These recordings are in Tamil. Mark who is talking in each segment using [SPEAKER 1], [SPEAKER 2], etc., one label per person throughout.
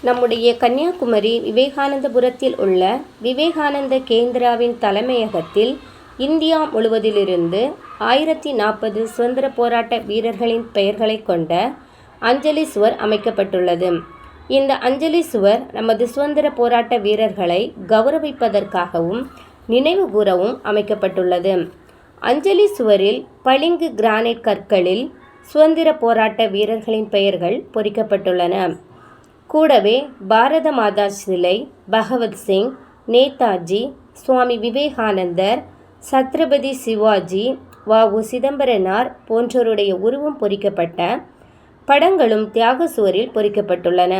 [SPEAKER 1] நம்முடைய கன்னியாகுமரி விவேகானந்தபுரத்தில் உள்ள விவேகானந்த கேந்திராவின் தலைமையகத்தில் இந்தியா முழுவதிலிருந்து 1040 சுதந்திர போராட்ட வீரர்களின் பெயர்களை கொண்ட அஞ்சலி சுவர் அமைக்கப்பட்டுள்ளது. இந்த அஞ்சலி சுவர் நமது சுதந்திர போராட்ட வீரர்களை கௌரவிப்பதற்காகவும் நினைவு கூறவும் அமைக்கப்பட்டுள்ளது. அஞ்சலி சுவரில் பளிங்கு கிரானைட் கற்களில் சுதந்திர போராட்ட வீரர்களின் பெயர்கள் பொறிக்கப்பட்டுள்ளன. கூடவே பாரத மாதா சிலை, பகவத்சிங், நேதாஜி, சுவாமி விவேகானந்தர், சத்ரபதி சிவாஜி, வ.உ. சிதம்பரனார் போன்றோருடைய உருவம் பொறிக்கப்பட்ட படங்களும் தியாக சுவரில் பொறிக்கப்பட்டுள்ளன.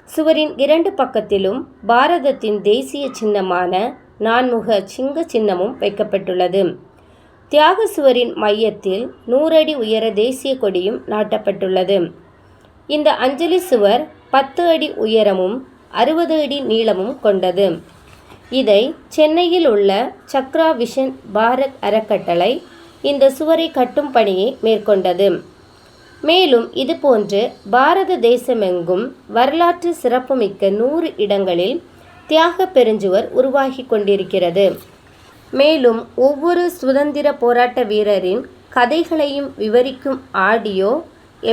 [SPEAKER 1] சுவரின் 2 பக்கத்திலும் பாரதத்தின் தேசிய சின்னமான நான்முக சிங்க சின்னமும் வைக்கப்பட்டுள்ளது. தியாக சுவரின் மையத்தில் 100 அடி உயர தேசிய கொடியும் நாட்டப்பட்டுள்ளது. இந்த அஞ்சலி சுவர் 10 அடி உயரமும் 60 அடி நீளமும் கொண்டது. இதை சென்னையில் உள்ள சக்ரா விஷன் பாரத் அறக்கட்டளை இந்த சுவரை கட்டும் பணியை மேற்கொண்டது. மேலும் இதுபோன்று பாரத தேசமெங்கும் வரலாற்று சிறப்புமிக்க 100 இடங்களில் தியாக பெருஞ்சுவர் உருவாகி கொண்டிருக்கிறது. மேலும் ஒவ்வொரு சுதந்திர போராட்ட வீரரின் கதைகளையும் விவரிக்கும் ஆடியோ,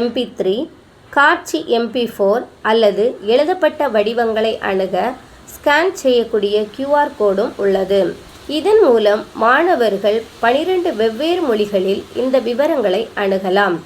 [SPEAKER 1] MP3, காட்சி MP4 அல்லது எழுதப்பட்ட வடிவங்களை அணுக ஸ்கேன் செய்யக்கூடிய QR கோடும் உள்ளது. இதன் மூலம் மாணவர்கள் 12 வெவ்வேறு மொழிகளில் இந்த விவரங்களை அணுகலாம்.